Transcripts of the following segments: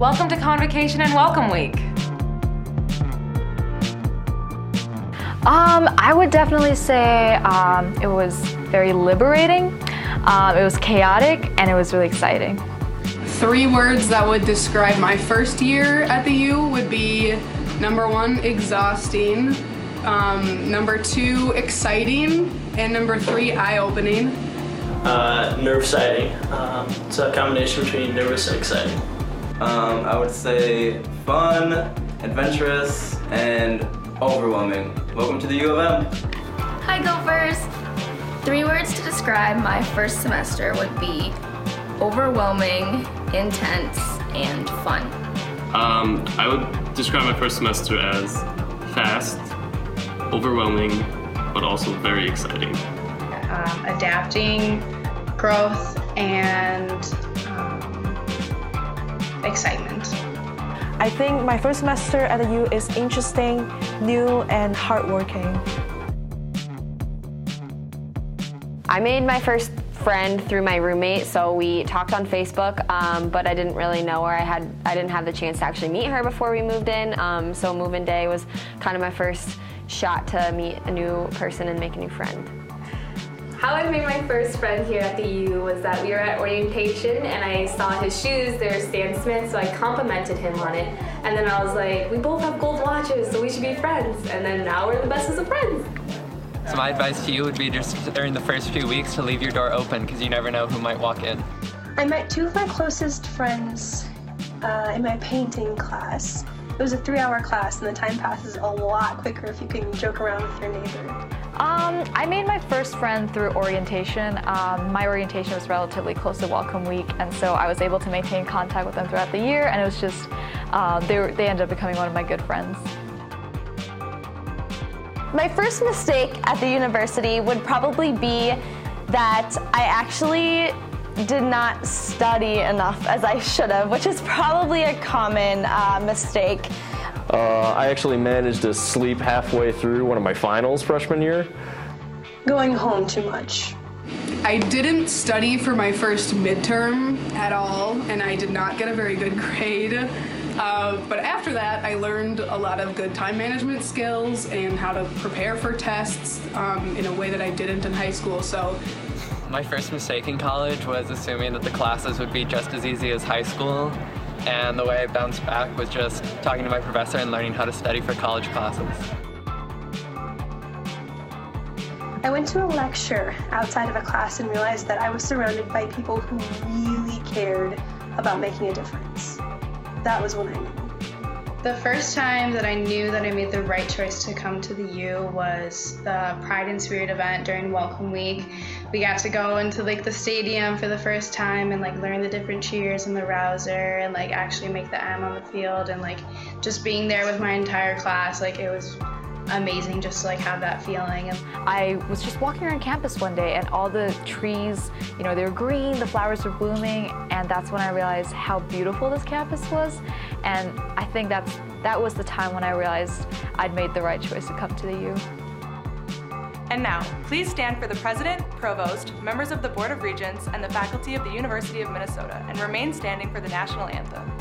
Welcome to Convocation and Welcome Week. I would definitely say it was very liberating, it was chaotic, and it was really exciting. 3 words that would describe my first year at the U would be number 1, exhausting, number 2, exciting, and number 3, eye-opening. Nerve-sighting. It's a combination between nervous and exciting. I would say fun, adventurous, and overwhelming. Welcome to the U of M. Hi Gophers! 3 words to describe my first semester would be overwhelming, intense, and fun. I would describe my first semester as fast, overwhelming, but also very exciting. Adapting, growth, and excitement. I think my first semester at the U is interesting, new, and hardworking. I made my first friend through my roommate, so we talked on Facebook, but I didn't really know her. I didn't have the chance to actually meet her before we moved in, so move-in day was kind of my first shot to meet a new person and make a new friend. How I made my first friend here at the U was that we were at orientation and I saw his shoes, they were Stan Smith, so I complimented him on it. And then I was like, we both have gold watches, so we should be friends. And then now we're the bestest of friends. So my advice to you would be just during the first few weeks to leave your door open because you never know who might walk in. I met 2 of my closest friends in my painting class. It was a 3-hour class and the time passes a lot quicker if you can joke around with your neighbor. I made my first friend through orientation. My orientation was relatively close to Welcome Week, and so I was able to maintain contact with them throughout the year, and it was just, they ended up becoming one of my good friends. My first mistake at the university would probably be that I actually did not study enough as I should have, which is probably a common mistake. I actually managed to sleep halfway through one of my finals freshman year. Going home too much. I didn't study for my first midterm at all, and I did not get a very good grade. But after that, I learned a lot of good time management skills and how to prepare for tests in a way that I didn't in high school. So, my first mistake in college was assuming that the classes would be just as easy as high school. And the way I bounced back was just talking to my professor and learning how to study for college classes. I went to a lecture outside of a class and realized that I was surrounded by people who really cared about making a difference. That was when I knew. The first time that I knew that I made the right choice to come to the U was the Pride and Spirit event during Welcome Week. We got to go into the stadium for the first time and learn the different cheers and the rouser and actually make the M on the field and just being there with my entire class. It was amazing just to have that feeling. And I was just walking around campus one day and all the trees, they were green, the flowers were blooming, and that's when I realized how beautiful this campus was. And I think that was the time when I realized I'd made the right choice to come to the U. And now, please stand for the President, Provost, members of the Board of Regents, and the faculty of the University of Minnesota, and remain standing for the national anthem.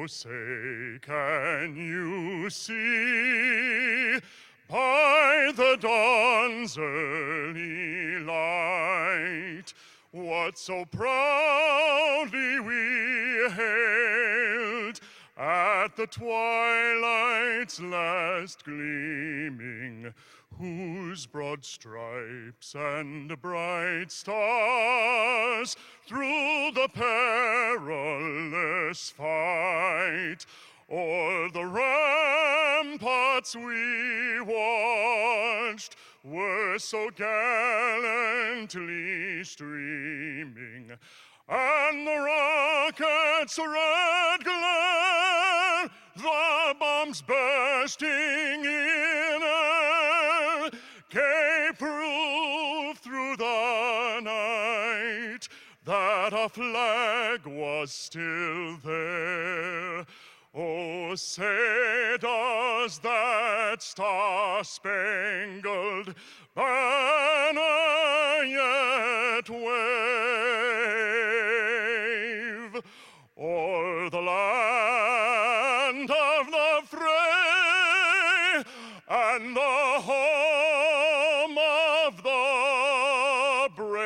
Oh, say, can you see by the dawn's early light what so proudly we hailed at the twilight's last gleaming, whose broad stripes and bright stars through the perilous fight o'er the ramparts we watched were so gallantly streaming, and the rocket's red glare, the bombs bursting in air, gave proof through the night that our flag was still there. Oh, say does that star-spangled banner yet wave o'er the land of the fray and the home of the brave?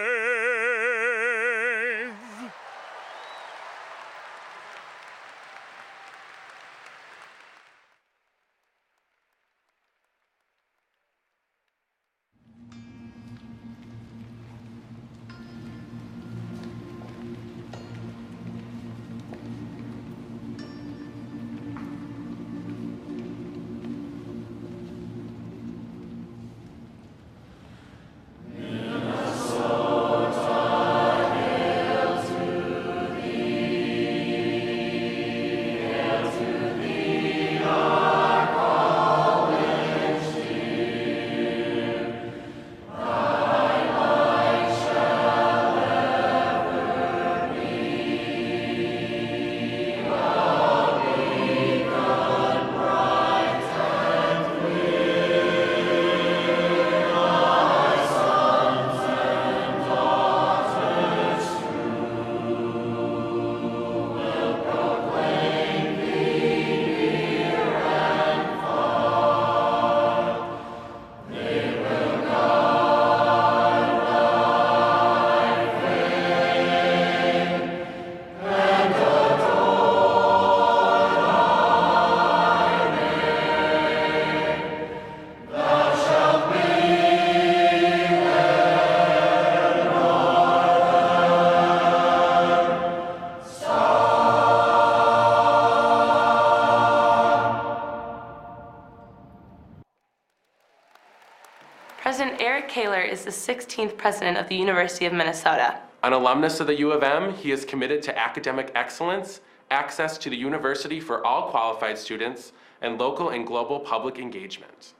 President Kaler is the 16th president of the University of Minnesota. An alumnus of the U of M, he is committed to academic excellence, access to the university for all qualified students, and local and global public engagement.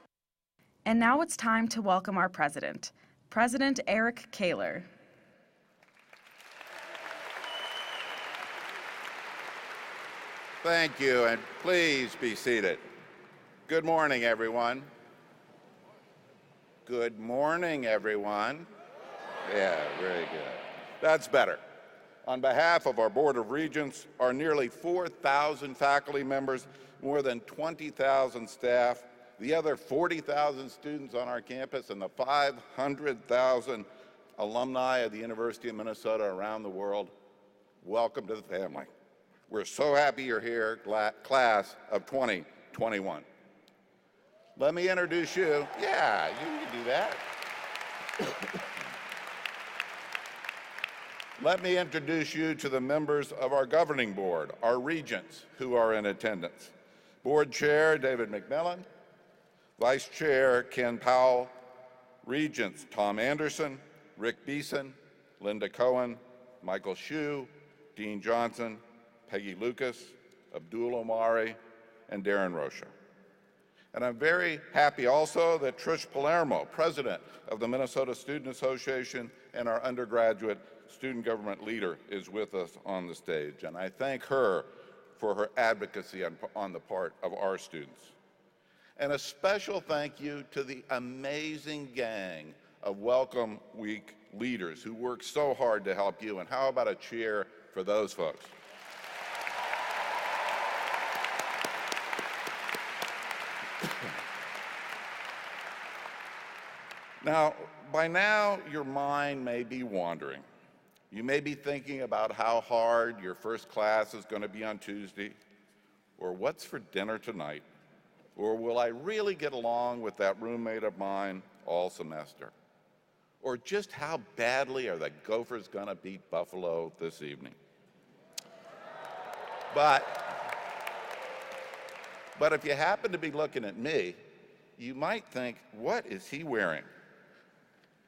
And now it's time to welcome our president, President Kaler. Thank you, and please be seated. Good morning, everyone. Good morning, everyone. Yeah, very good. That's better. On behalf of our Board of Regents, our nearly 4,000 faculty members, more than 20,000 staff, the other 40,000 students on our campus, and the 500,000 alumni of the University of Minnesota around the world, welcome to the family. We're so happy you're here, class of 2021. Let me introduce you. Yeah, you can do that. Let me introduce you to the members of our governing board, our regents who are in attendance. Board Chair David McMillan, Vice Chair Ken Powell, Regents Tom Anderson, Rick Beeson, Linda Cohen, Michael Shue, Dean Johnson, Peggy Lucas, Abdul Omari, and Darren Rocha. And I'm very happy also that Trish Palermo, President of the Minnesota Student Association and our undergraduate student government leader, is with us on the stage. And I thank her for her advocacy on the part of our students. And a special thank you to the amazing gang of Welcome Week leaders who work so hard to help you. And how about a cheer for those folks? Now, by now, your mind may be wandering. You may be thinking about how hard your first class is going to be on Tuesday, or what's for dinner tonight, or will I really get along with that roommate of mine all semester, or just how badly are the Gophers going to beat Buffalo this evening. But if you happen to be looking at me, you might think, what is he wearing?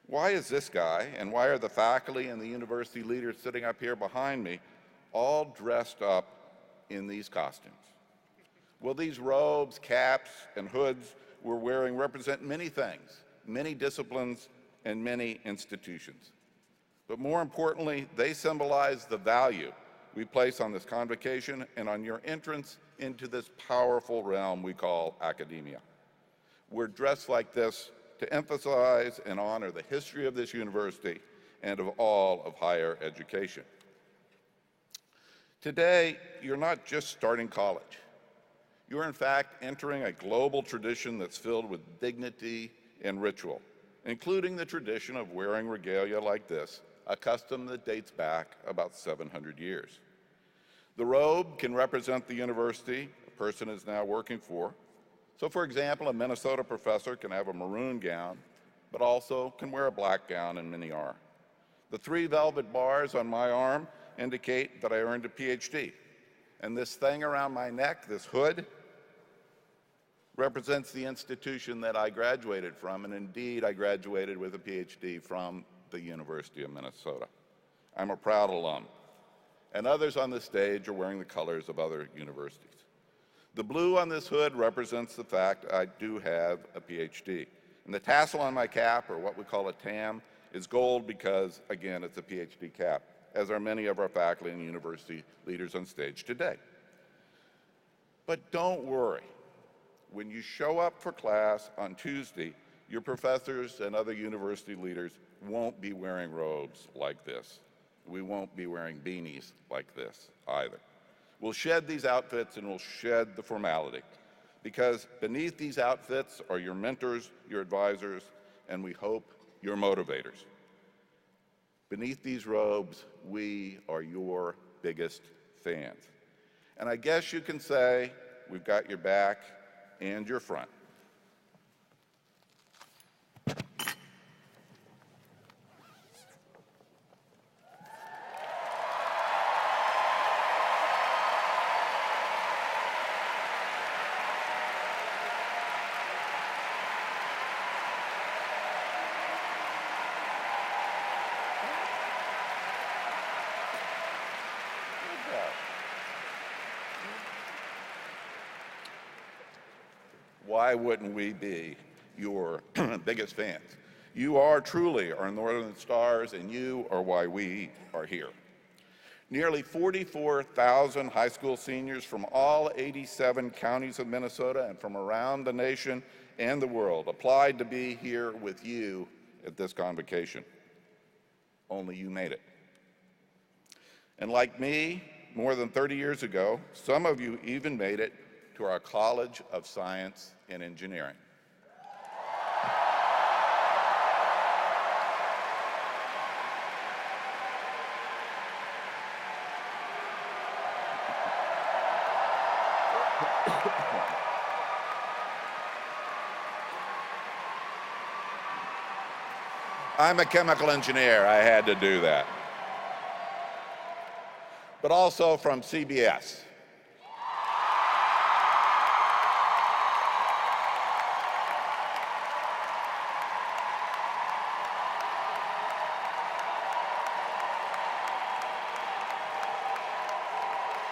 Why is this guy, and why are the faculty and the university leaders sitting up here behind me all dressed up in these costumes? Well, these robes, caps, and hoods we're wearing represent many things, many disciplines, and many institutions. But more importantly, they symbolize the value we place on this convocation and on your entrance into this powerful realm we call academia. We're dressed like this to emphasize and honor the history of this university and of all of higher education. Today, you're not just starting college. You're in fact entering a global tradition that's filled with dignity and ritual, including the tradition of wearing regalia like this, a custom that dates back about 700 years. The robe can represent the university a person is now working for. So for example, a Minnesota professor can have a maroon gown, but also can wear a black gown, and many are. The 3 velvet bars on my arm indicate that I earned a PhD. And this thing around my neck, this hood, represents the institution that I graduated from, and indeed I graduated with a PhD from the University of Minnesota. I'm a proud alum. And others on this stage are wearing the colors of other universities. The blue on this hood represents the fact I do have a PhD. And the tassel on my cap, or what we call a tam, is gold because, again, it's a PhD cap, as are many of our faculty and university leaders on stage today. But don't worry. When you show up for class on Tuesday, your professors and other university leaders won't be wearing robes like this. We won't be wearing beanies like this either. We'll shed these outfits and we'll shed the formality, because beneath these outfits are your mentors, your advisors, and we hope your motivators. Beneath these robes, we are your biggest fans. And I guess you can say we've got your back and your front. Why wouldn't we be your biggest fans? You are truly our Northern Stars, and you are why we are here. Nearly 44,000 high school seniors from all 87 counties of Minnesota and from around the nation and the world applied to be here with you at this convocation. Only you made it. And like me, more than 30 years ago, some of you even made it to our College of Science and Engineering. I'm a chemical engineer, I had to do that. But also from CBS.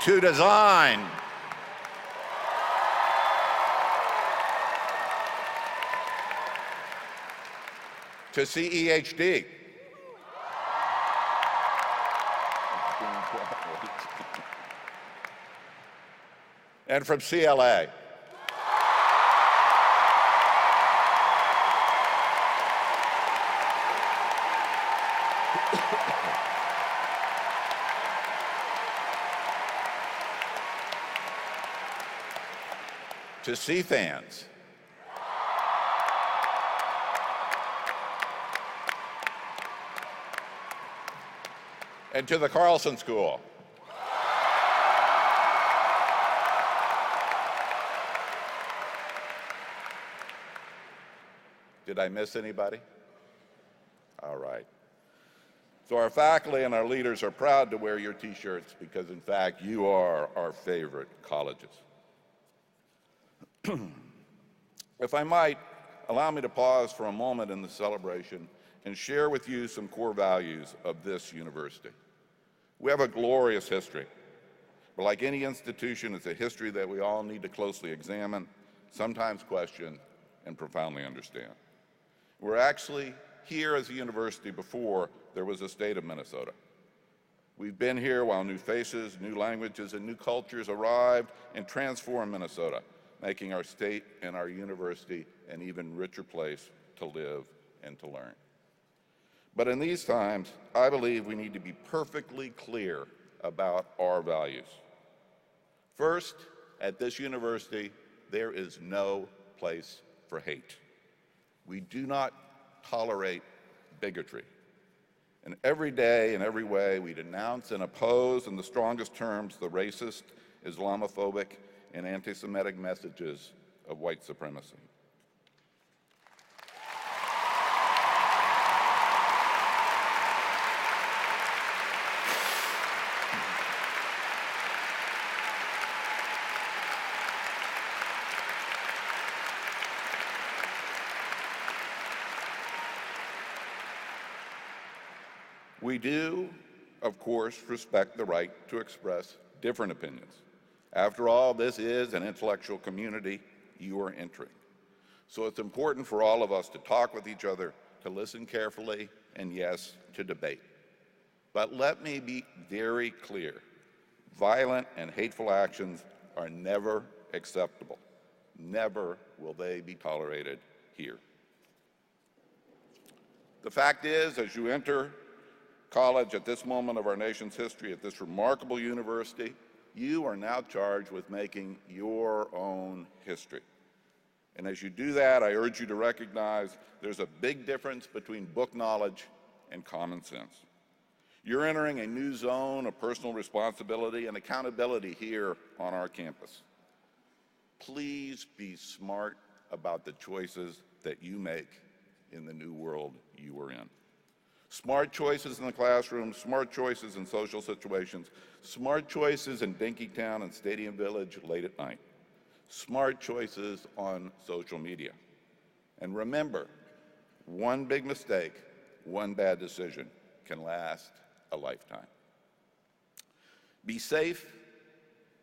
To design. To CEHD. And from CLA. To CFANS. and to the Carlson School. Did I miss anybody? All right. So our faculty and our leaders are proud to wear your t-shirts because, in fact, you are our favorite colleges. If I might, allow me to pause for a moment in the celebration and share with you some core values of this university. We have a glorious history, but like any institution, it's a history that we all need to closely examine, sometimes question, and profoundly understand. We're actually here as a university before there was a state of Minnesota. We've been here while new faces, new languages, and new cultures arrived and transformed Minnesota, making our state and our university an even richer place to live and to learn. But in these times, I believe we need to be perfectly clear about our values. First, at this university, there is no place for hate. We do not tolerate bigotry. And every day, in every way, we denounce and oppose in the strongest terms the racist, Islamophobic, and anti-Semitic messages of white supremacy. We do, of course, respect the right to express different opinions. After all, this is an intellectual community you are entering. So it's important for all of us to talk with each other, to listen carefully, and yes, to debate. But let me be very clear. Violent and hateful actions are never acceptable. Never will they be tolerated here. The fact is, as you enter college at this moment of our nation's history, at this remarkable university, you are now charged with making your own history. And as you do that, I urge you to recognize there's a big difference between book knowledge and common sense. You're entering a new zone of personal responsibility and accountability here on our campus. Please be smart about the choices that you make in the new world you are in. Smart choices in the classroom, smart choices in social situations, smart choices in Dinkytown and Stadium Village late at night, smart choices on social media. And remember, one big mistake, one bad decision can last a lifetime. Be safe,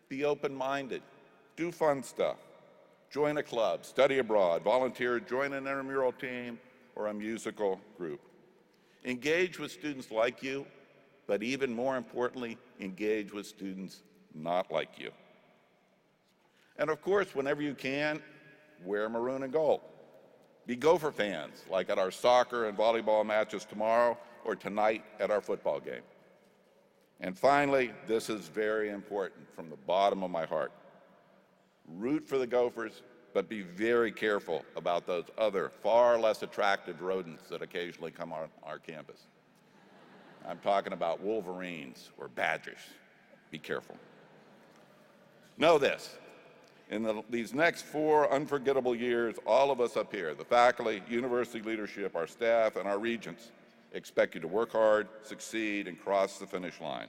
be open-minded, do fun stuff, join a club, study abroad, volunteer, join an intramural team or a musical group. Engage with students like you, but even more importantly, engage with students not like you. And of course, whenever you can, wear maroon and gold. Be Gopher fans, like at our soccer and volleyball matches tomorrow or tonight at our football game. And finally, this is very important from the bottom of my heart. Root for the Gophers, but be very careful about those other far less attractive rodents that occasionally come on our campus. I'm talking about wolverines or badgers. Be careful. Know this, in these next 4 unforgettable years, all of us up here, the faculty, university leadership, our staff, and our regents, expect you to work hard, succeed, and cross the finish line.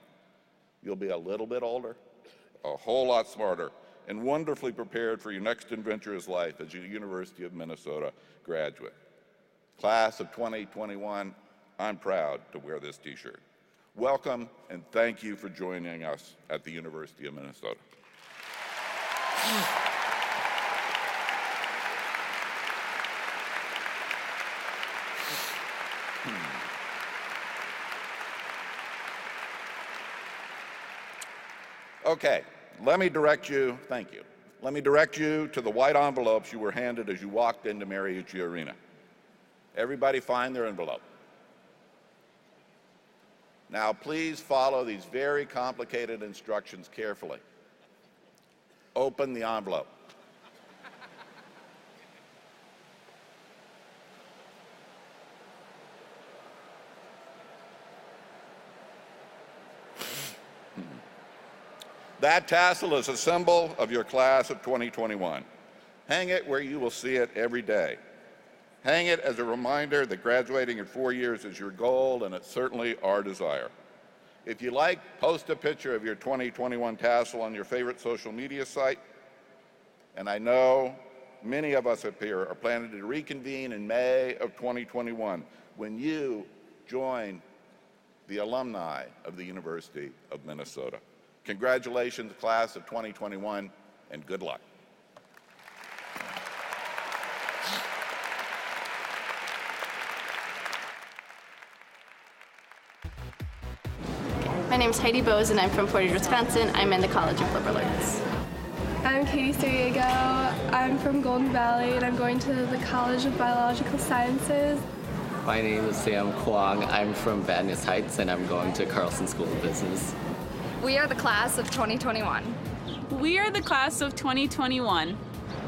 You'll be a little bit older, a whole lot smarter, and wonderfully prepared for your next adventurous life as a University of Minnesota graduate. Class of 2021, I'm proud to wear this t-shirt. Welcome and thank you for joining us at the University of Minnesota. Okay, let me direct you, thank you. Let me direct you to the white envelopes you were handed as you walked into Mariucci Arena. Everybody find their envelope. Now please follow these very complicated instructions carefully. Open the envelope. That tassel is a symbol of your class of 2021. Hang it where you will see it every day. Hang it as a reminder that graduating in 4 years is your goal, and it's certainly our desire. If you like, post a picture of your 2021 tassel on your favorite social media site. And I know many of us up here are planning to reconvene in May of 2021 when you join the alumni of the University of Minnesota. Congratulations, class of 2021, and good luck. My name is Heidi Bose, and I'm from Portage, Wisconsin. I'm in the College of Liberal Arts. I'm Katie Suriego. I'm from Golden Valley, and I'm going to the College of Biological Sciences. My name is Sam Kwong. I'm from Bad News Heights, and I'm going to Carlson School of Business. We are the class of 2021. We are the class of 2021.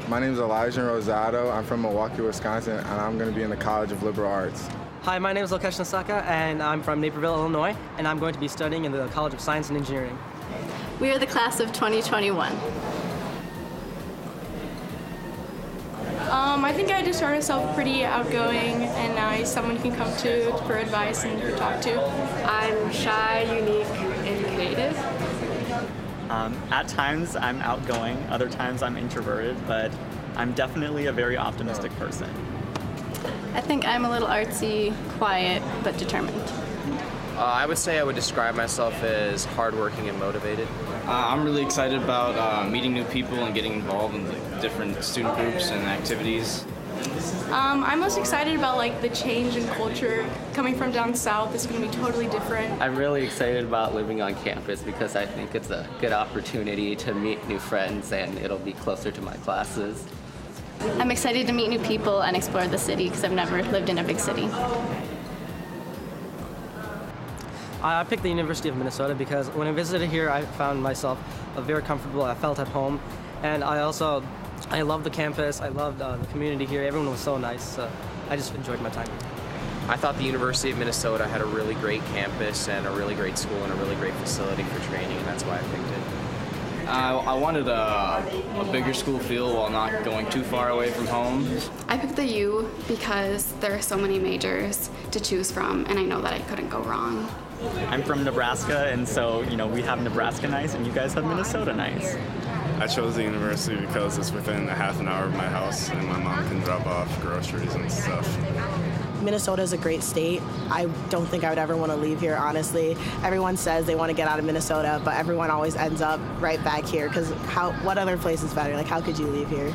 My name is Elijah Rosado. I'm from Milwaukee, Wisconsin, and I'm going to be in the College of Liberal Arts. Hi, my name is Lokesh Nasaka, and I'm from Naperville, Illinois, and I'm going to be studying in the College of Science and Engineering. We are the class of 2021. I think I describe myself pretty outgoing and nice, someone you can come to for advice and talk to. I'm shy, unique, and creative. At times I'm outgoing, other times I'm introverted, but I'm definitely a very optimistic person. I think I'm a little artsy, quiet, but determined. I would say I would describe myself as hardworking and motivated. I'm really excited about meeting new people and getting involved in the different student groups and activities. I'm most excited about the change in culture. Coming from down south, it's going to be totally different. I'm really excited about living on campus because I think it's a good opportunity to meet new friends, and it'll be closer to my classes. I'm excited to meet new people and explore the city because I've never lived in a big city. I picked the University of Minnesota because when I visited here, I found myself very comfortable. I felt at home, and I love the campus. I loved the community here. Everyone was so nice. So I just enjoyed my time. I thought the University of Minnesota had a really great campus and a really great school and a really great facility for training, and that's why I picked it. I wanted a bigger school feel while not going too far away from home. I picked the U because there are so many majors to choose from, and I know that I couldn't go wrong. I'm from Nebraska, and so, we have Nebraska nice, and you guys have Minnesota nice. I chose the university because it's within a half an hour of my house, and my mom can drop off groceries and stuff. Minnesota is a great state. I don't think I would ever want to leave here, honestly. Everyone says they want to get out of Minnesota, but everyone always ends up right back here, because what other place is better? How could you leave here?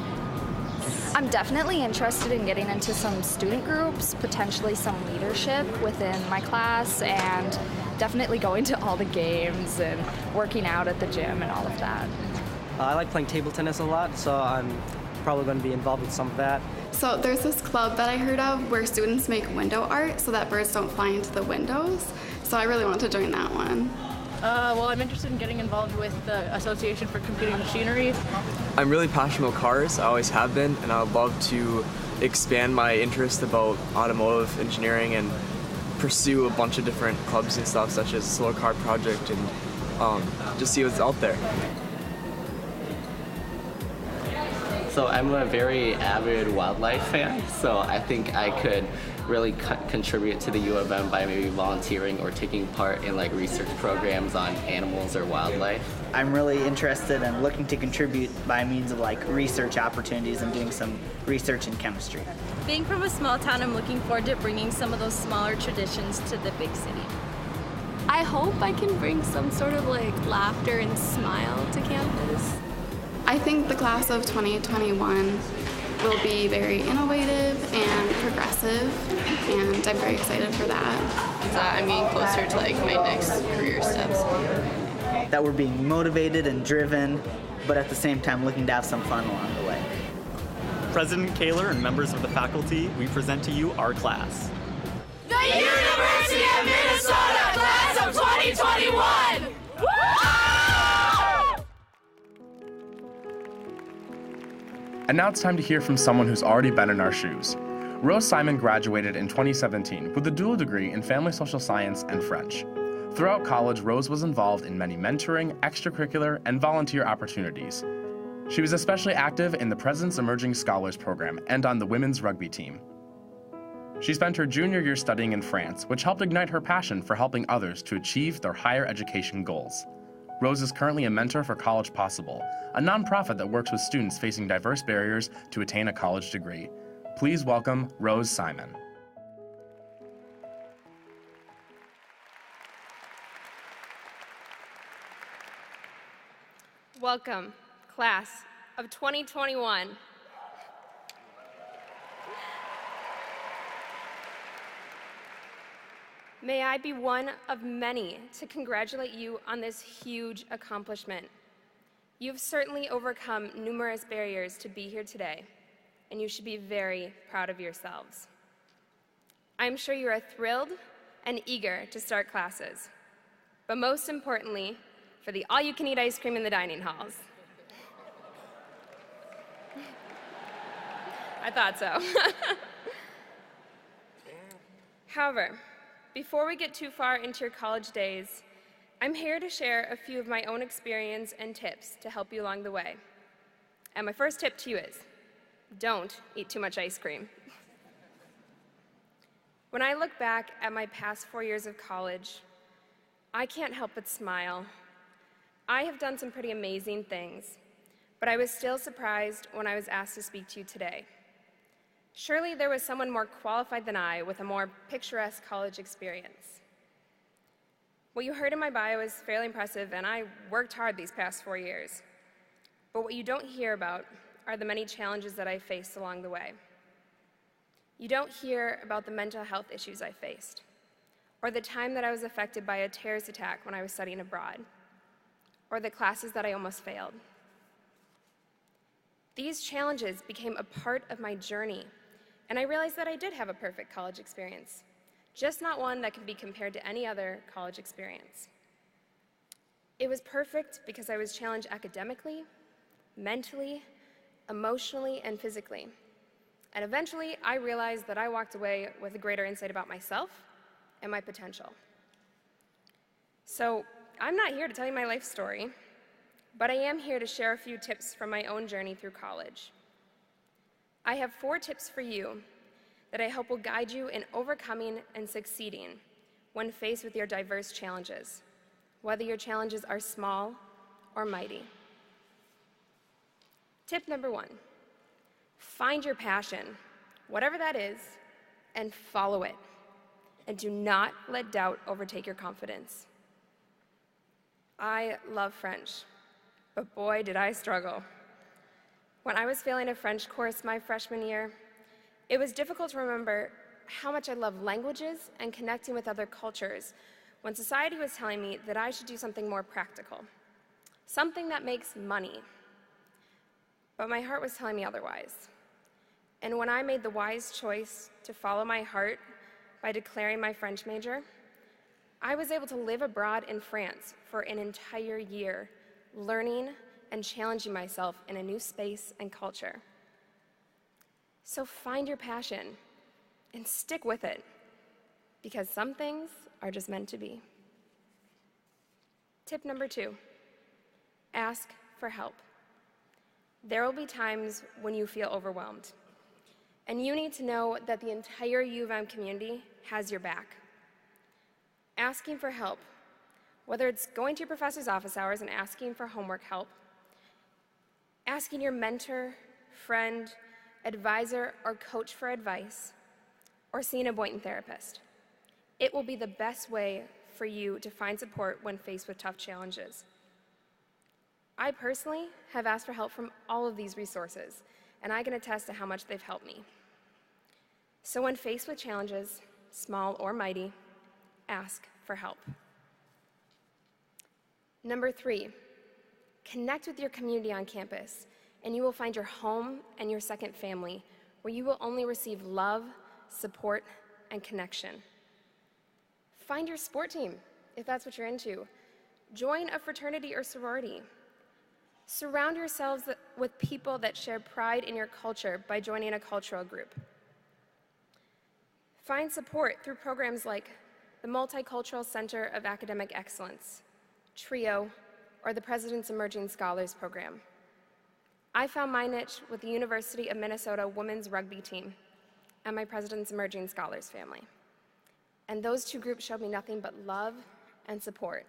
I'm definitely interested in getting into some student groups, potentially some leadership within my class, and definitely going to all the games and working out at the gym and all of that. I like playing table tennis a lot, so I'm probably going to be involved with some of that. So there's this club that I heard of where students make window art so that birds don't fly into the windows. So I really want to join that one. Well, I'm interested in getting involved with the Association for Computing Machinery. I'm really passionate about cars, I always have been, and I would love to expand my interest about automotive engineering and pursue a bunch of different clubs and stuff, such as the Solar Car Project, and just see what's out there. So I'm a very avid wildlife fan, so I think I could really contribute to the U of M by maybe volunteering or taking part in research programs on animals or wildlife. I'm really interested in looking to contribute by means of research opportunities and doing some research in chemistry. Being from a small town, I'm looking forward to bringing some of those smaller traditions to the big city. I hope I can bring some sort of laughter and smile to campus. I think the class of 2021 will be very innovative and progressive, and I'm very excited for that. I'm getting closer to my next career steps. That we're being motivated and driven, but at the same time looking to have some fun along the way. President Kaler and members of the faculty, we present to you our class. The University of Minnesota Class of 2021! Woo! And now it's time to hear from someone who's already been in our shoes. Rose Simon graduated in 2017 with a dual degree in Family Social Science and French. Throughout college, Rose was involved in many mentoring, extracurricular, and volunteer opportunities. She was especially active in the President's Emerging Scholars Program and on the women's rugby team. She spent her junior year studying in France, which helped ignite her passion for helping others to achieve their higher education goals. Rose is currently a mentor for College Possible, a nonprofit that works with students facing diverse barriers to attain a college degree. Please welcome Rose Simon. Welcome, class of 2021. May I be one of many to congratulate you on this huge accomplishment. You've certainly overcome numerous barriers to be here today, and you should be very proud of yourselves. I'm sure you are thrilled and eager to start classes, but most importantly, for the all-you-can-eat ice cream in the dining halls. I thought so. However, before we get too far into your college days, I'm here to share a few of my own experience and tips to help you along the way. And my first tip to you is, don't eat too much ice cream. When I look back at my past 4 years of college, I can't help but smile. I have done some pretty amazing things, but I was still surprised when I was asked to speak to you today. Surely there was someone more qualified than I with a more picturesque college experience. What you heard in my bio is fairly impressive, and I worked hard these past 4 years. But what you don't hear about are the many challenges that I faced along the way. You don't hear about the mental health issues I faced, or the time that I was affected by a terrorist attack when I was studying abroad, or the classes that I almost failed. These challenges became a part of my journey, and I realized that I did have a perfect college experience, just not one that could be compared to any other college experience. It was perfect because I was challenged academically, mentally, emotionally, and physically. And eventually, I realized that I walked away with a greater insight about myself and my potential. So, I'm not here to tell you my life story, but I am here to share a few tips from my own journey through college. I have 4 tips for you that I hope will guide you in overcoming and succeeding when faced with your diverse challenges, whether your challenges are small or mighty. Tip number 1, find your passion, whatever that is, and follow it. And do not let doubt overtake your confidence. I love French, but boy, did I struggle. When I was failing a French course my freshman year, it was difficult to remember how much I love languages and connecting with other cultures when society was telling me that I should do something more practical, something that makes money. But my heart was telling me otherwise. And when I made the wise choice to follow my heart by declaring my French major, I was able to live abroad in France for an entire year, learning and challenging myself in a new space and culture. So find your passion and stick with it, because some things are just meant to be. Tip number 2, ask for help. There will be times when you feel overwhelmed, and you need to know that the entire U of M community has your back. Asking for help, whether it's going to your professor's office hours and asking for homework help, asking your mentor, friend, advisor, or coach for advice, or seeing a Boynton therapist. It will be the best way for you to find support when faced with tough challenges. I personally have asked for help from all of these resources, and I can attest to how much they've helped me. So when faced with challenges, small or mighty, ask for help. Number 3, connect with your community on campus, and you will find your home and your second family, where you will only receive love, support, and connection. Find your sport team, if that's what you're into. Join a fraternity or sorority. Surround yourselves with people that share pride in your culture by joining a cultural group. Find support through programs like the Multicultural Center of Academic Excellence, TRIO, or the President's Emerging Scholars Program. I found my niche with the University of Minnesota women's rugby team and my President's Emerging Scholars family. And those two groups showed me nothing but love and support.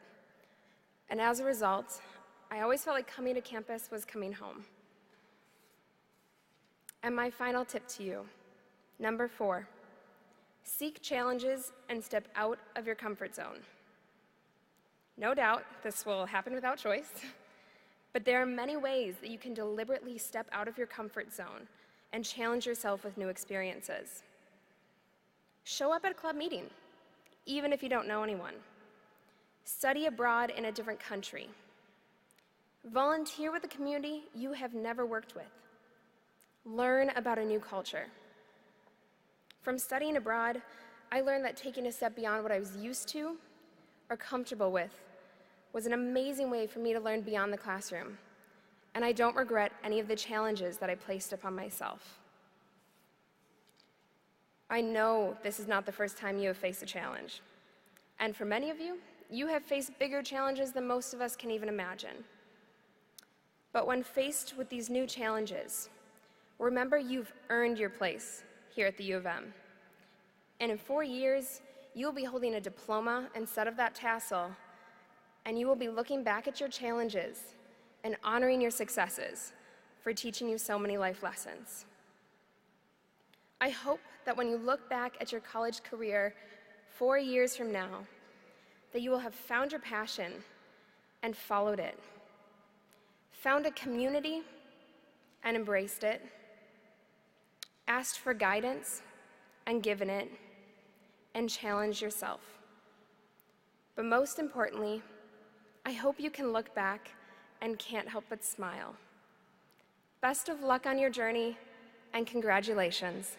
And as a result, I always felt like coming to campus was coming home. And my final tip to you, number 4, seek challenges and step out of your comfort zone. No doubt this will happen without choice, but there are many ways that you can deliberately step out of your comfort zone and challenge yourself with new experiences. Show up at a club meeting, even if you don't know anyone. Study abroad in a different country. Volunteer with a community you have never worked with. Learn about a new culture. From studying abroad, I learned that taking a step beyond what I was used to or comfortable with was an amazing way for me to learn beyond the classroom, and I don't regret any of the challenges that I placed upon myself. I know this is not the first time you have faced a challenge, and for many of you, you have faced bigger challenges than most of us can even imagine. But when faced with these new challenges, remember you've earned your place here at the U of M. And in 4 years, you'll be holding a diploma instead of that tassel, and you will be looking back at your challenges and honoring your successes for teaching you so many life lessons. I hope that when you look back at your college career 4 years from now, that you will have found your passion and followed it, found a community and embraced it, asked for guidance and given it, and challenged yourself. But most importantly, I hope you can look back and can't help but smile. Best of luck on your journey, and congratulations.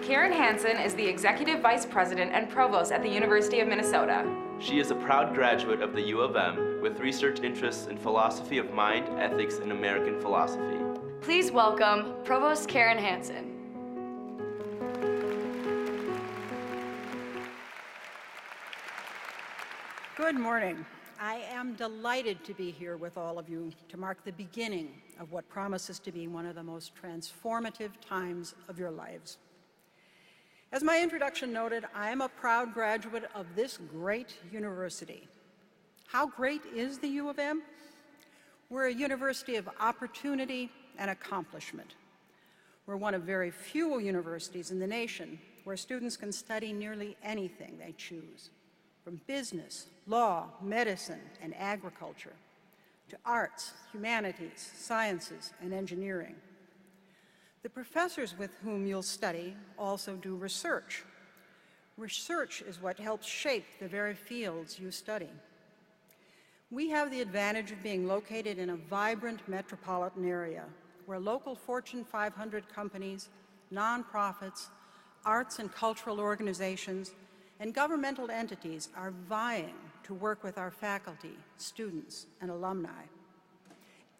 Karen Hanson is the Executive Vice President and Provost at the University of Minnesota. She is a proud graduate of the U of M with research interests in philosophy of mind, ethics, and American philosophy. Please welcome Provost Karen Hanson. Good morning. I am delighted to be here with all of you to mark the beginning of what promises to be one of the most transformative times of your lives. As my introduction noted, I am a proud graduate of this great university. How great is the U of M? We're a university of opportunity and accomplishment. We're one of very few universities in the nation where students can study nearly anything they choose, from business, law, medicine, and agriculture, to arts, humanities, sciences, and engineering. The professors with whom you'll study also do research. Research is what helps shape the very fields you study. We have the advantage of being located in a vibrant metropolitan area where local Fortune 500 companies, nonprofits, arts and cultural organizations, and governmental entities are vying to work with our faculty, students, and alumni.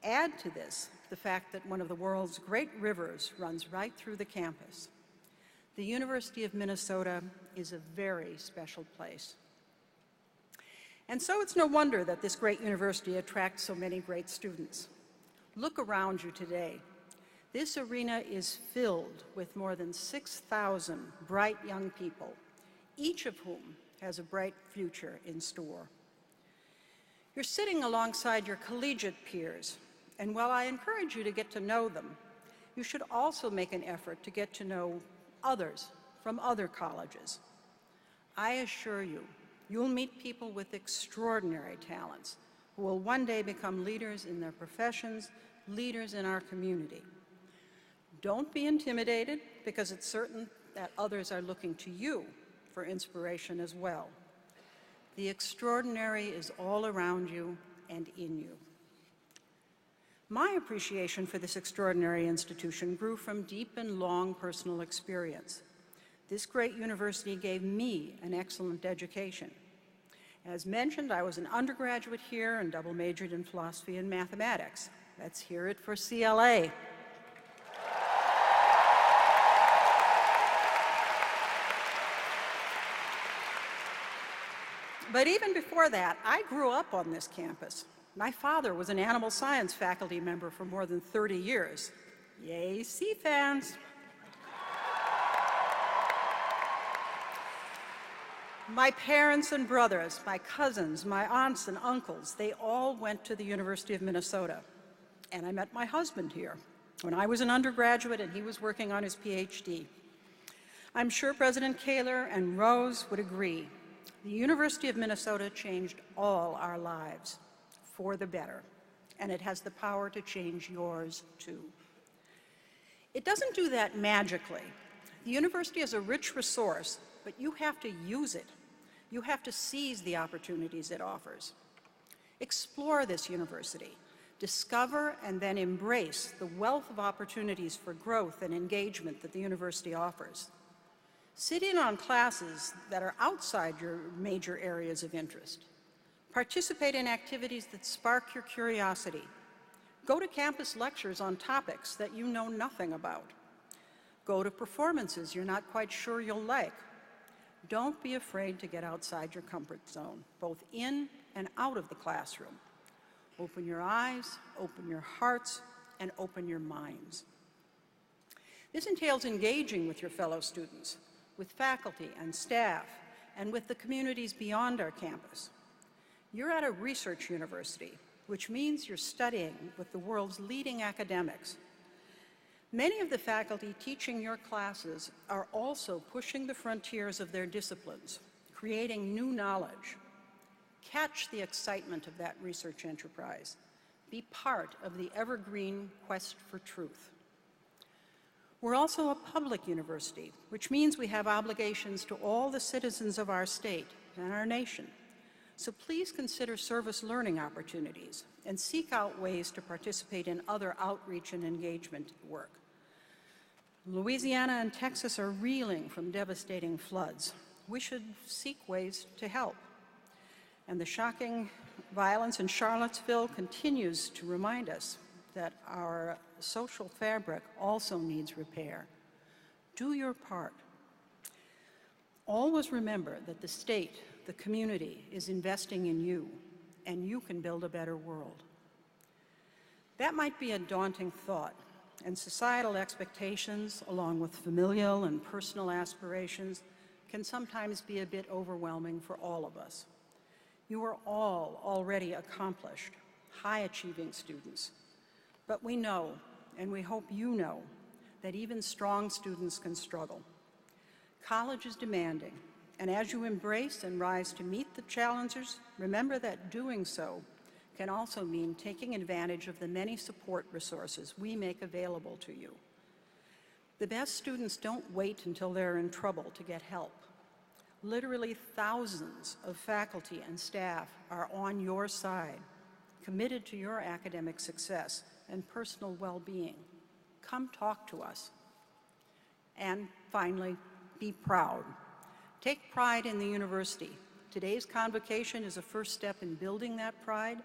Add to this the fact that one of the world's great rivers runs right through the campus. The University of Minnesota is a very special place. And so it's no wonder that this great university attracts so many great students. Look around you today. This arena is filled with more than 6,000 bright young people, each of whom has a bright future in store. You're sitting alongside your collegiate peers, and while I encourage you to get to know them, you should also make an effort to get to know others from other colleges. I assure you, you'll meet people with extraordinary talents who will one day become leaders in their professions, leaders in our community. Don't be intimidated, because it's certain that others are looking to you for inspiration as well. The extraordinary is all around you and in you. My appreciation for this extraordinary institution grew from deep and long personal experience. This great university gave me an excellent education. As mentioned, I was an undergraduate here and double majored in philosophy and mathematics. Let's hear it for CLA. But even before that, I grew up on this campus. My father was an animal science faculty member for more than 30 years. Yay, sea fans. My parents and brothers, my cousins, my aunts and uncles, they all went to the University of Minnesota. And I met my husband here when I was an undergraduate and he was working on his PhD. I'm sure President Kaler and Rose would agree. The University of Minnesota changed all our lives for the better, and it has the power to change yours too. It doesn't do that magically. The university is a rich resource, but you have to use it. You have to seize the opportunities it offers. Explore this university. Discover and then embrace the wealth of opportunities for growth and engagement that the university offers. Sit in on classes that are outside your major areas of interest. Participate in activities that spark your curiosity. Go to campus lectures on topics that you know nothing about. Go to performances you're not quite sure you'll like. Don't be afraid to get outside your comfort zone, both in and out of the classroom. Open your eyes, open your hearts, and open your minds. This entails engaging with your fellow students, with faculty and staff, and with the communities beyond our campus. You're at a research university, which means you're studying with the world's leading academics. Many of the faculty teaching your classes are also pushing the frontiers of their disciplines, creating new knowledge. Catch the excitement of that research enterprise. Be part of the evergreen quest for truth. We're also a public university, which means we have obligations to all the citizens of our state and our nation. So please consider service learning opportunities and seek out ways to participate in other outreach and engagement work. Louisiana and Texas are reeling from devastating floods. We should seek ways to help. And the shocking violence in Charlottesville continues to remind us that our social fabric also needs repair. Do your part. Always remember that the state, the community, is investing in you, and you can build a better world. That might be a daunting thought, and societal expectations, along with familial and personal aspirations, can sometimes be a bit overwhelming for all of us. You are all already accomplished, high-achieving students. But we know, and we hope you know, that even strong students can struggle. College is demanding, and as you embrace and rise to meet the challenges, remember that doing so can also mean taking advantage of the many support resources we make available to you. The best students don't wait until they're in trouble to get help. Literally thousands of faculty and staff are on your side, committed to your academic success and personal well-being. Come talk to us. And finally, be proud. Take pride in the university. Today's convocation is a first step in building that pride.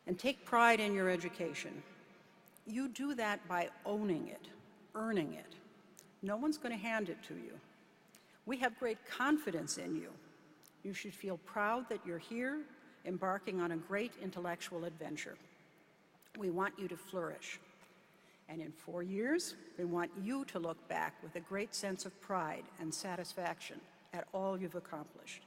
And take pride in your education. You do that by owning it, earning it. No one's going to hand it to you. We have great confidence in you. You should feel proud that you're here, embarking on a great intellectual adventure. We want you to flourish. And in 4 years, we want you to look back with a great sense of pride and satisfaction at all you've accomplished.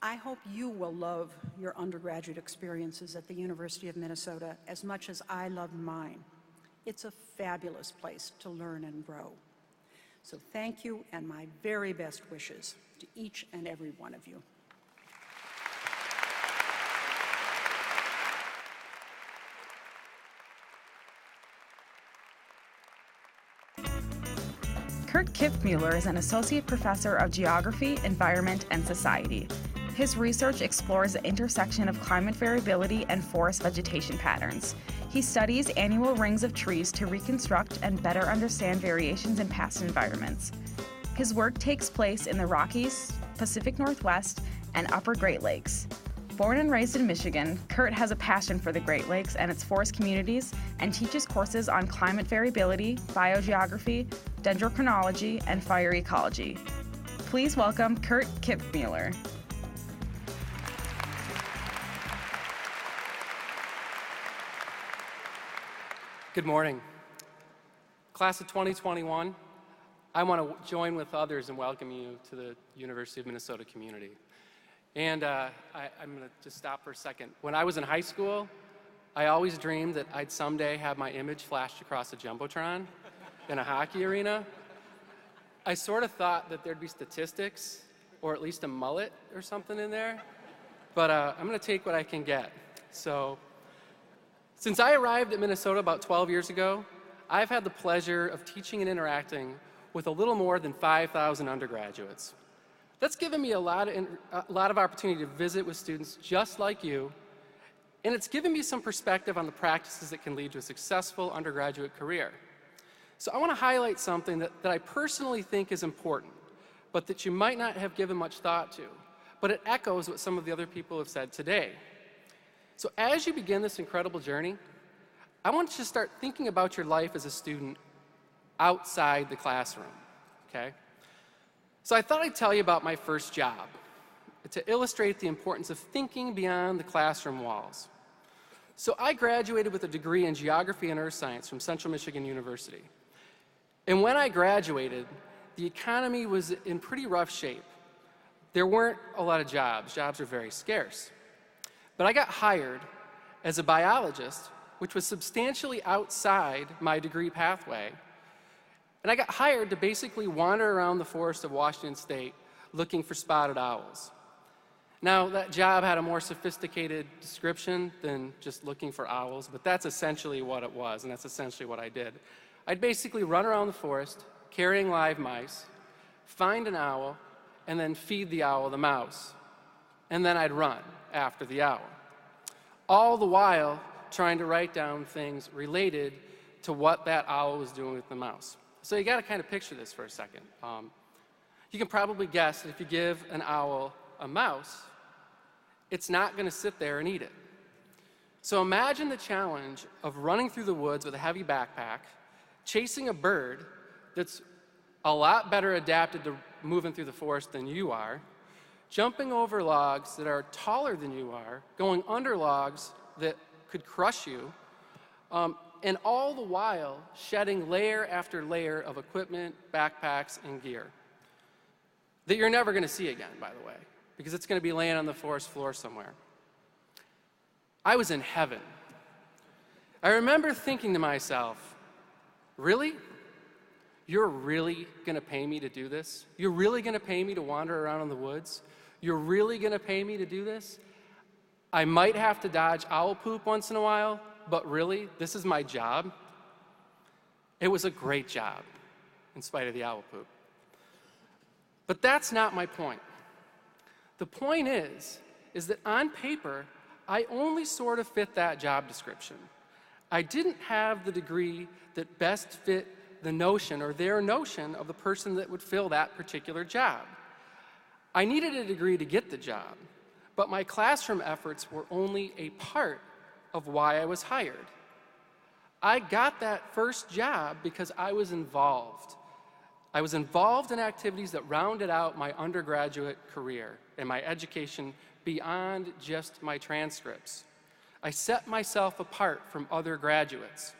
I hope you will love your undergraduate experiences at the University of Minnesota as much as I loved mine. It's a fabulous place to learn and grow. So thank you, and my very best wishes to each and every one of you. Kurt Kiffmueller is an associate professor of geography, environment, and society. His research explores the intersection of climate variability and forest vegetation patterns. He studies annual rings of trees to reconstruct and better understand variations in past environments. His work takes place in the Rockies, Pacific Northwest, and Upper Great Lakes. Born and raised in Michigan, Kurt has a passion for the Great Lakes and its forest communities and teaches courses on climate variability, biogeography, dendrochronology, and fire ecology. Please welcome Kurt Kippmuller. Good morning. Class of 2021, I want to join with others in welcoming you to the University of Minnesota community. And I'm going to just stop for a second. When I was in high school, I always dreamed that I'd someday have my image flashed across a Jumbotron in a hockey arena. I sort of thought that there'd be statistics, or at least a mullet or something in there. But I'm going to take what I can get. So, since I arrived at Minnesota about 12 years ago, I've had the pleasure of teaching and interacting with a little more than 5,000 undergraduates. That's given me a lot of opportunity to visit with students just like you, and it's given me some perspective on the practices that can lead to a successful undergraduate career. So I want to highlight something that I personally think is important, but that you might not have given much thought to, but it echoes what some of the other people have said today. So as you begin this incredible journey, I want you to start thinking about your life as a student outside the classroom, okay? So I thought I'd tell you about my first job to illustrate the importance of thinking beyond the classroom walls. So I graduated with a degree in geography and earth science from Central Michigan University. And when I graduated, the economy was in pretty rough shape. There weren't a lot of jobs. Jobs were very scarce. But I got hired as a biologist, which was substantially outside my degree pathway. And I got hired to basically wander around the forest of Washington State looking for spotted owls. Now, that job had a more sophisticated description than just looking for owls, but that's essentially what it was, and that's essentially what I did. I'd basically run around the forest carrying live mice, find an owl, and then feed the owl the mouse. And then I'd run after the owl. All the while trying to write down things related to what that owl was doing with the mouse. So you got to kind of picture this for a second. You can probably guess that if you give an owl a mouse, it's not going to sit there and eat it. So imagine the challenge of running through the woods with a heavy backpack, chasing a bird that's a lot better adapted to moving through the forest than you are, jumping over logs that are taller than you are, going under logs that could crush you, and all the while shedding layer after layer of equipment, backpacks, and gear that you're never going to see again, by the way, because it's going to be laying on the forest floor somewhere. I was in heaven. I remember thinking to myself, really? You're really going to pay me to do this? You're really going to pay me to wander around in the woods? You're really going to pay me to do this? I might have to dodge owl poop once in a while, but really, this is my job? It was a great job, in spite of the owl poop. But that's not my point. The point is that on paper, I only sort of fit that job description. I didn't have the degree that best fit the notion or their notion of the person that would fill that particular job. I needed a degree to get the job, but my classroom efforts were only a part of why I was hired. I got that first job because I was involved. I was involved in activities that rounded out my undergraduate career and my education beyond just my transcripts. I set myself apart from other graduates.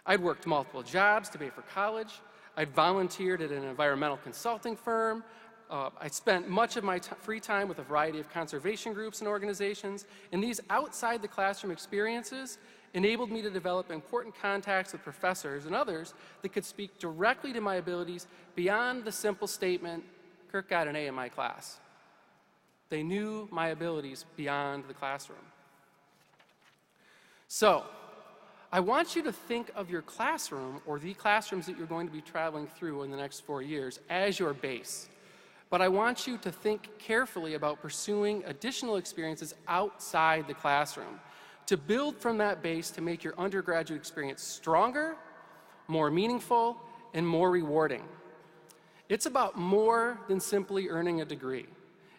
I'd worked multiple jobs to pay for college. I'd volunteered at an environmental consulting firm. I spent much of my free time with a variety of conservation groups and organizations, and these outside the classroom experiences enabled me to develop important contacts with professors and others that could speak directly to my abilities beyond the simple statement, Kirk got an A in my class. They knew my abilities beyond the classroom. So, I want you to think of your classroom or the classrooms that you're going to be traveling through in the next 4 years as your base. But I want you to think carefully about pursuing additional experiences outside the classroom to build from that base to make your undergraduate experience stronger, more meaningful, and more rewarding. It's about more than simply earning a degree.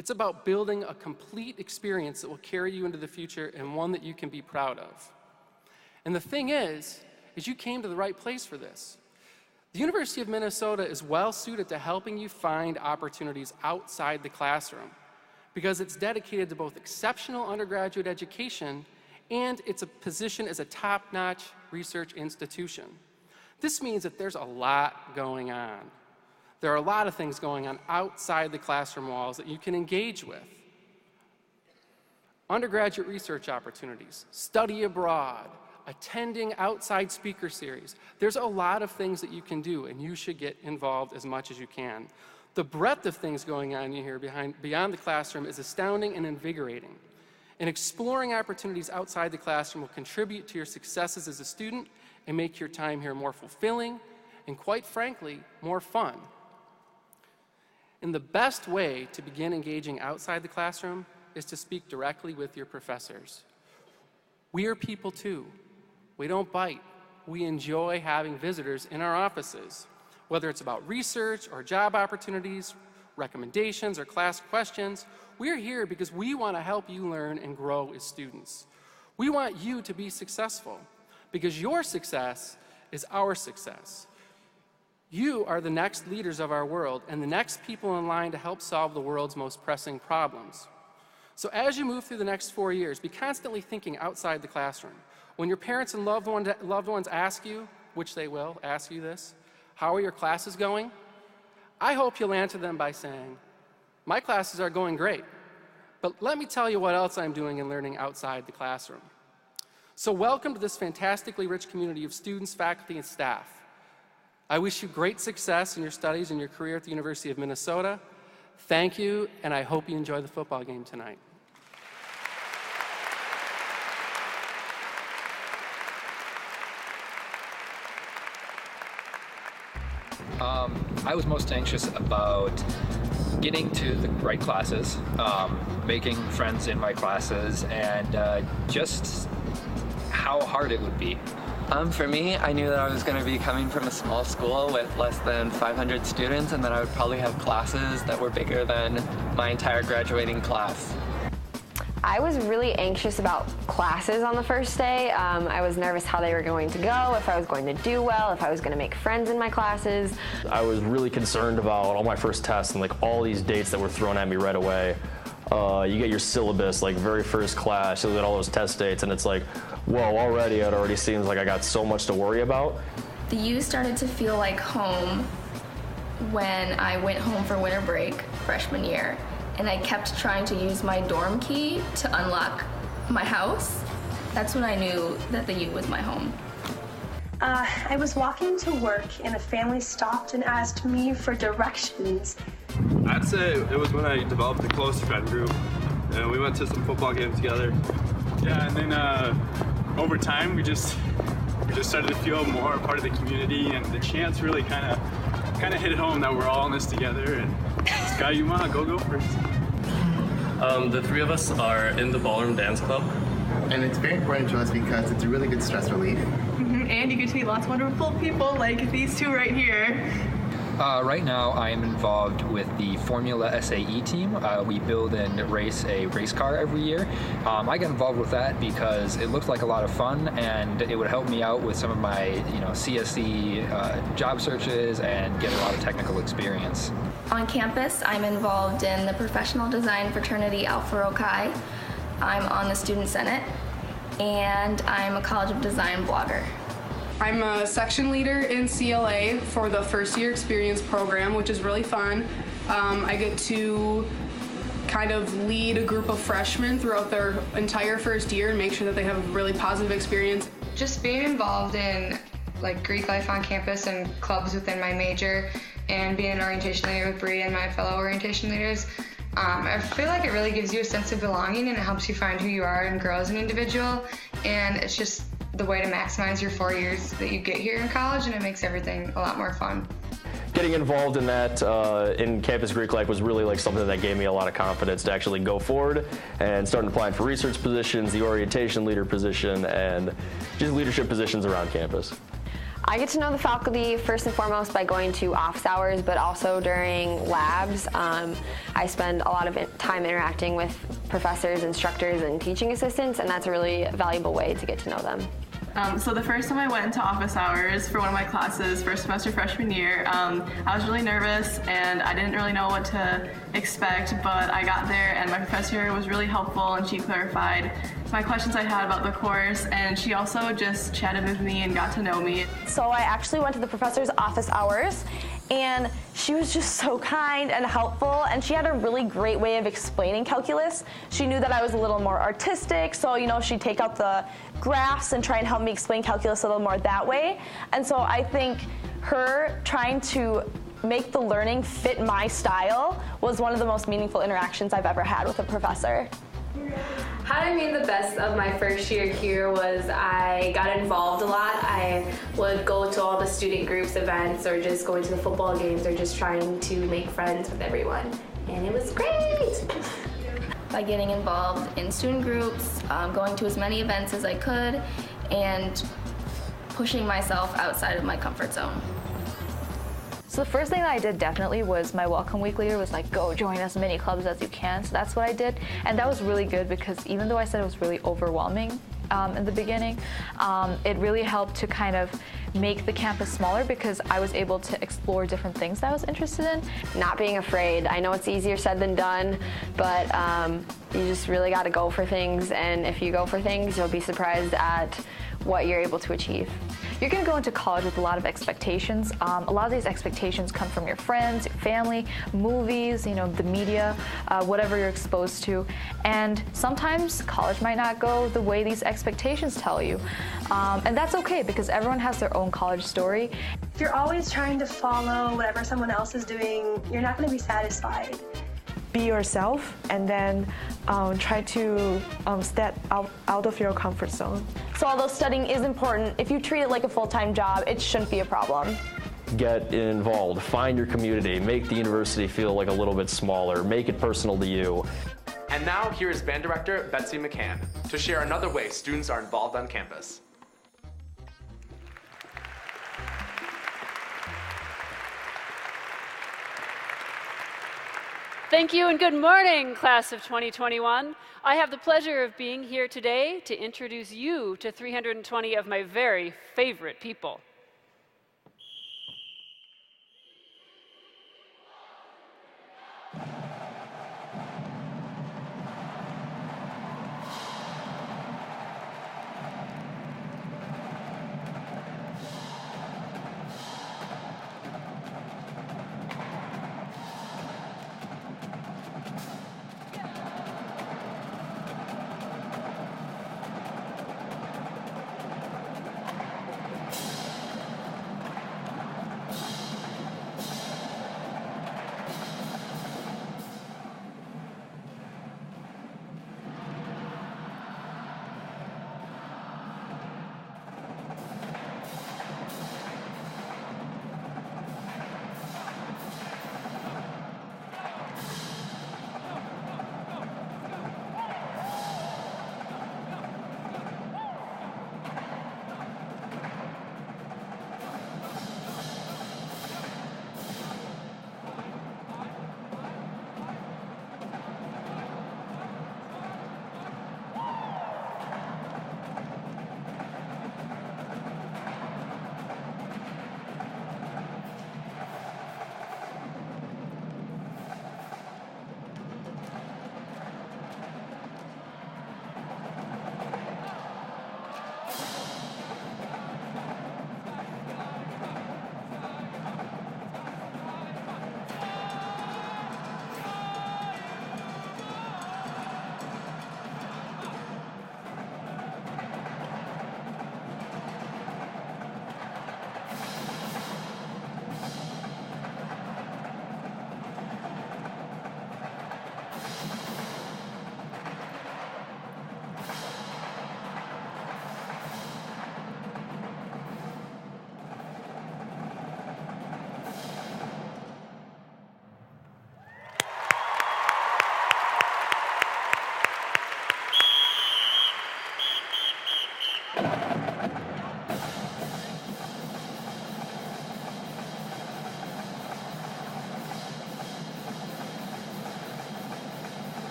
It's about building a complete experience that will carry you into the future and one that you can be proud of. And the thing is you came to the right place for this. The University of Minnesota is well suited to helping you find opportunities outside the classroom because it's dedicated to both exceptional undergraduate education and its position as a top-notch research institution. This means that there's a lot going on. There are a lot of things going on outside the classroom walls that you can engage with. Undergraduate research opportunities, study abroad, attending outside speaker series. There's a lot of things that you can do, and you should get involved as much as you can. The breadth of things going on here beyond the classroom is astounding and invigorating. And exploring opportunities outside the classroom will contribute to your successes as a student and make your time here more fulfilling and, quite frankly, more fun. And the best way to begin engaging outside the classroom is to speak directly with your professors. We are people too. We don't bite. We enjoy having visitors in our offices, whether it's about research or job opportunities, recommendations, or class questions. We're here because we want to help you learn and grow as students. We want you to be successful because your success is our success. You are the next leaders of our world and the next people in line to help solve the world's most pressing problems. So as you move through the next 4 years, be constantly thinking outside the classroom. When your parents and loved ones ask you, which they will ask you this, how are your classes going? I hope you'll answer them by saying, my classes are going great, but let me tell you what else I'm doing and learning outside the classroom. So welcome to this fantastically rich community of students, faculty, and staff. I wish you great success in your studies and your career at the University of Minnesota. Thank you, and I hope you enjoy the football game tonight. I was most anxious about getting to the right classes, making friends in my classes, and just how hard it would be. For me, I knew that I was going to be coming from a small school with less than 500 students, and that I would probably have classes that were bigger than my entire graduating class. I was really anxious about classes on the first day. I was nervous how they were going to go, if I was going to do well, if I was going to make friends in my classes. I was really concerned about all my first tests and like all these dates that were thrown at me right away. You get your syllabus, like very first class, you get all those test dates, and it's like, whoa, already it already seems like I got so much to worry about. The U started to feel like home when I went home for winter break freshman year, and I kept trying to use my dorm key to unlock my house. That's when I knew that the U was my home. I was walking to work and a family stopped and asked me for directions. I'd say it was when I developed a close friend group and we went to some football games together. Yeah, and then over time we just started to feel more a part of the community, and the chants really kind of hit home that we're all in this together. And Scott, you want to go first? The three of us are in the ballroom dance club. And it's very important to us because it's a really good stress relief. And you get to meet lots of wonderful people like these two right here. Right now, I am involved with the Formula SAE team. We build and race a race car every year. I get involved with that because it looks like a lot of fun, and it would help me out with some of my, CSE job searches and get a lot of technical experience. On campus, I'm involved in the professional design fraternity Alpha Rho Chi. I'm on the Student Senate, and I'm a College of Design blogger. I'm a section leader in CLA for the first year experience program, which is really fun. I get to kind of lead a group of freshmen throughout their entire first year and make sure that they have a really positive experience. Just being involved in Greek life on campus and clubs within my major, and being an orientation leader with Bree and my fellow orientation leaders, I feel like it really gives you a sense of belonging, and it helps you find who you are and grow as an individual, and it's just the way to maximize your 4 years that you get here in college, and it makes everything a lot more fun. Getting involved in that in campus Greek life was really something that gave me a lot of confidence to actually go forward and start applying for research positions, the orientation leader position, and just leadership positions around campus. I get to know the faculty first and foremost by going to office hours, but also during labs. I spend a lot of time interacting with professors, instructors, and teaching assistants, and that's a really valuable way to get to know them. So the first time I went into office hours for one of my classes, first semester freshman year, I was really nervous and I didn't really know what to expect, but I got there and my professor was really helpful and she clarified my questions I had about the course, and she also just chatted with me and got to know me. So I actually went to the professor's office hours, and she was just so kind and helpful, and she had a really great way of explaining calculus. She knew that I was a little more artistic, so she'd take out the graphs and try and help me explain calculus a little more that way. And so I think her trying to make the learning fit my style was one of the most meaningful interactions I've ever had with a professor. How I made the best of my first year here was I got involved a lot. I would go to all the student groups events or just going to the football games or just trying to make friends with everyone. And it was great! By getting involved in student groups, going to as many events as I could, and pushing myself outside of my comfort zone. So the first thing that I did definitely was my welcome week leader was like, go join as many clubs as you can. So that's what I did. And that was really good because even though I said it was really overwhelming in the beginning, it really helped to kind of make the campus smaller because I was able to explore different things that I was interested in. Not being afraid. I know it's easier said than done, but you just really got to go for things. And if you go for things, you'll be surprised at what you're able to achieve. You're going to go into college with a lot of expectations. A lot of these expectations come from your friends, your family, movies, the media, whatever you're exposed to. And sometimes college might not go the way these expectations tell you. And that's okay because everyone has their own college story. If you're always trying to follow whatever someone else is doing, you're not going to be satisfied. Be yourself and then try to step out of your comfort zone. So although studying is important, if you treat it like a full-time job, it shouldn't be a problem. Get involved, find your community, make the university feel like a little bit smaller, make it personal to you. And now here is Band Director Betsy McCann to share another way students are involved on campus. Thank you and good morning, class of 2021. I have the pleasure of being here today to introduce you to 320 of my very favorite people.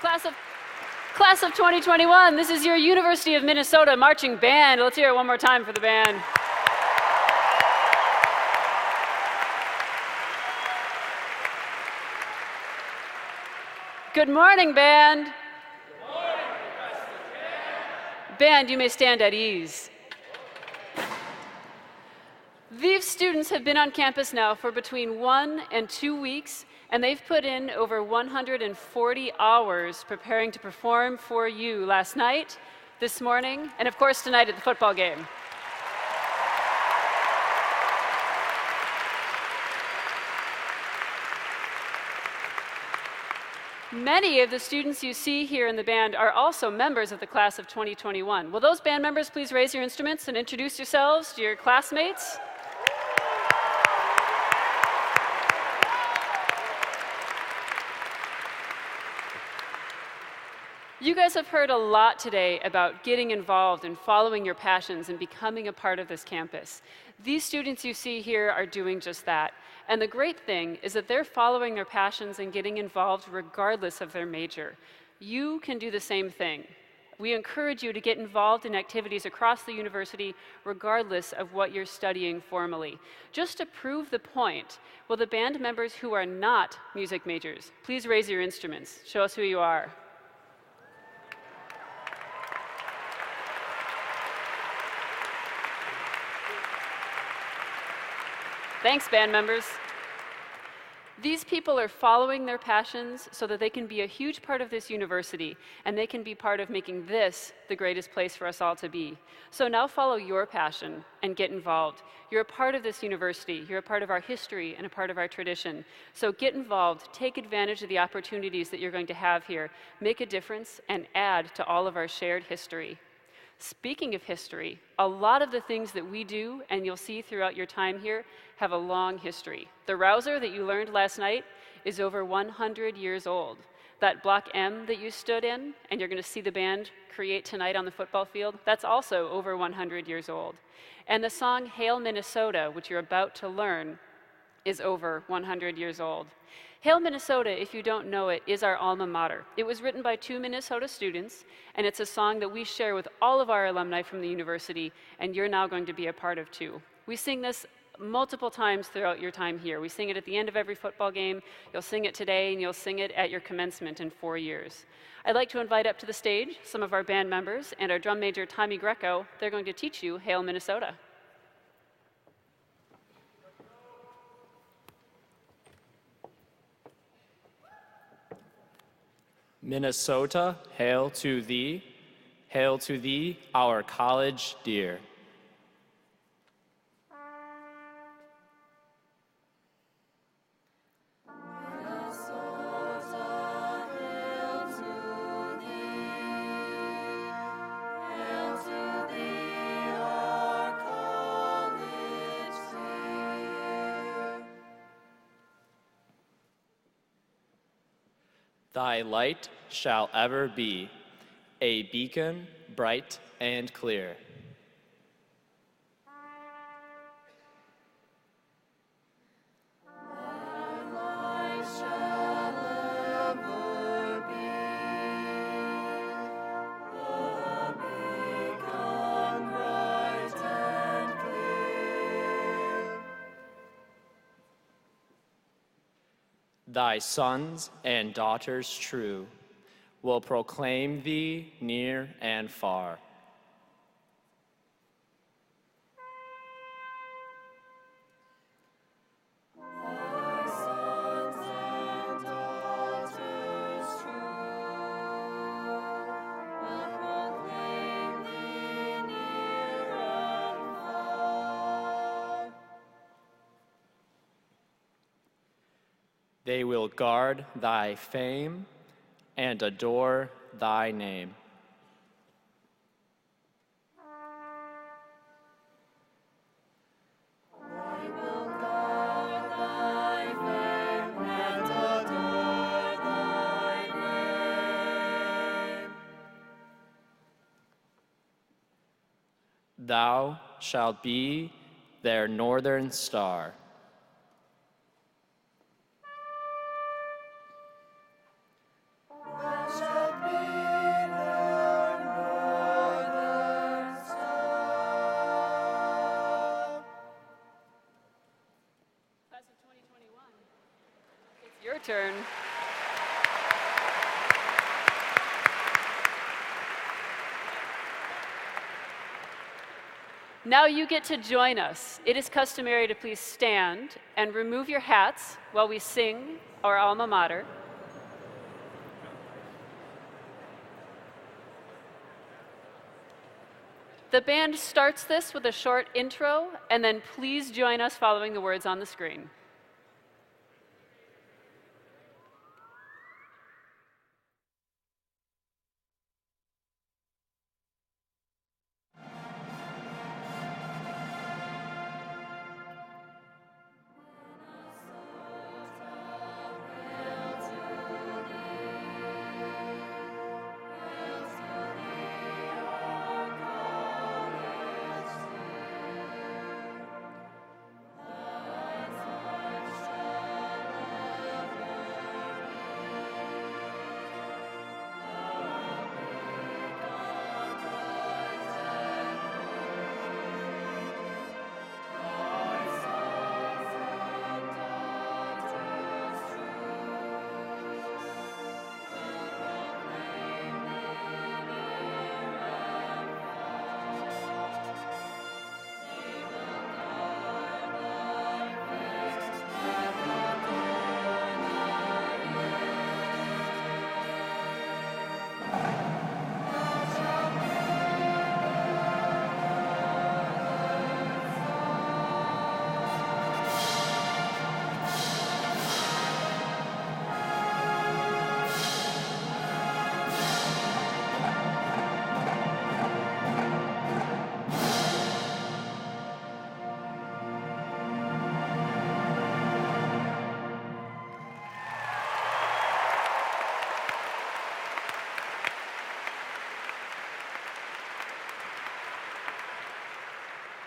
Class of 2021, this is your University of Minnesota marching band. Let's hear it one more time for the band. Good morning, band. Good morning, band, you may stand at ease. These students have been on campus now for between 1 and 2 weeks, and they've put in over 140 hours preparing to perform for you last night, this morning, and of course tonight at the football game. Many of the students you see here in the band are also members of the class of 2021. Will those band members please raise your instruments and introduce yourselves to your classmates? You guys have heard a lot today about getting involved and following your passions and becoming a part of this campus. These students you see here are doing just that. And the great thing is that they're following their passions and getting involved regardless of their major. You can do the same thing. We encourage you to get involved in activities across the university regardless of what you're studying formally. Just to prove the point, will the band members who are not music majors please raise your instruments? Show us who you are. Thanks, band members. These people are following their passions so that they can be a huge part of this university, and they can be part of making this the greatest place for us all to be. So now follow your passion and get involved. You're a part of this university, you're a part of our history and a part of our tradition. So get involved, take advantage of the opportunities that you're going to have here, make a difference, and add to all of our shared history. Speaking of history, a lot of the things that we do, and you'll see throughout your time here, have a long history. The Rouser that you learned last night is over 100 years old. That Block M that you stood in, and you're going to see the band create tonight on the football field, that's also over 100 years old. And the song Hail Minnesota, which you're about to learn, is over 100 years old. Hail Minnesota, if you don't know it, is our alma mater. It was written by 2 Minnesota students, and it's a song that we share with all of our alumni from the university, and you're now going to be a part of too. We sing this multiple times throughout your time here. We sing it at the end of every football game. You'll sing it today, and you'll sing it at your commencement in 4 years. I'd like to invite up to the stage some of our band members and our drum major, Tommy Greco. They're going to teach you Hail Minnesota. Minnesota, hail to thee, our college dear. Thy light shall ever be a beacon bright and clear. Thy sons and daughters true will proclaim thee near and far. They will guard thy fame and adore thy name. Thou shalt be their northern star. Thou shalt Now you get to join us. It is customary to please stand and remove your hats while we sing our alma mater. The band starts this with a short intro, and then please join us following the words on the screen.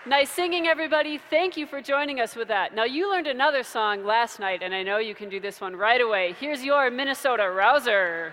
Nice singing, everybody. Thank you for joining us with that. Now, you learned another song last night, and I know you can do this one right away. Here's your Minnesota Rouser.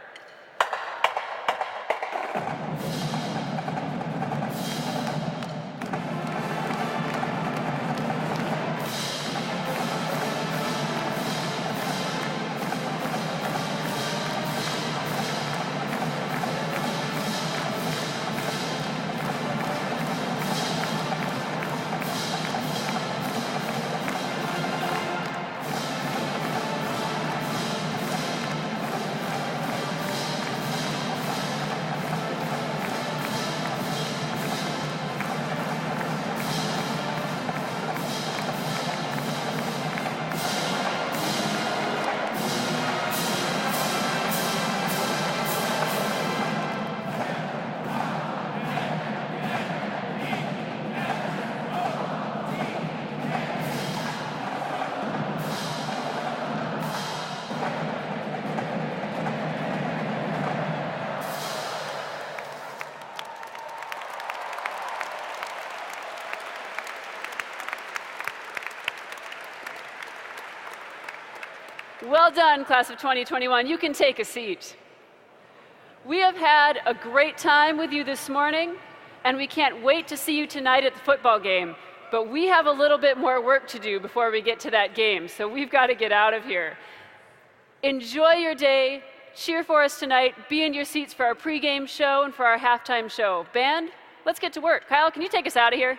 Well done, class of 2021. You can take a seat. We have had a great time with you this morning, and we can't wait to see you tonight at the football game. But we have a little bit more work to do before we get to that game, so we've got to get out of here. Enjoy your day. Cheer for us tonight. Be in your seats for our pregame show and for our halftime show. Band, let's get to work. Kyle, can you take us out of here?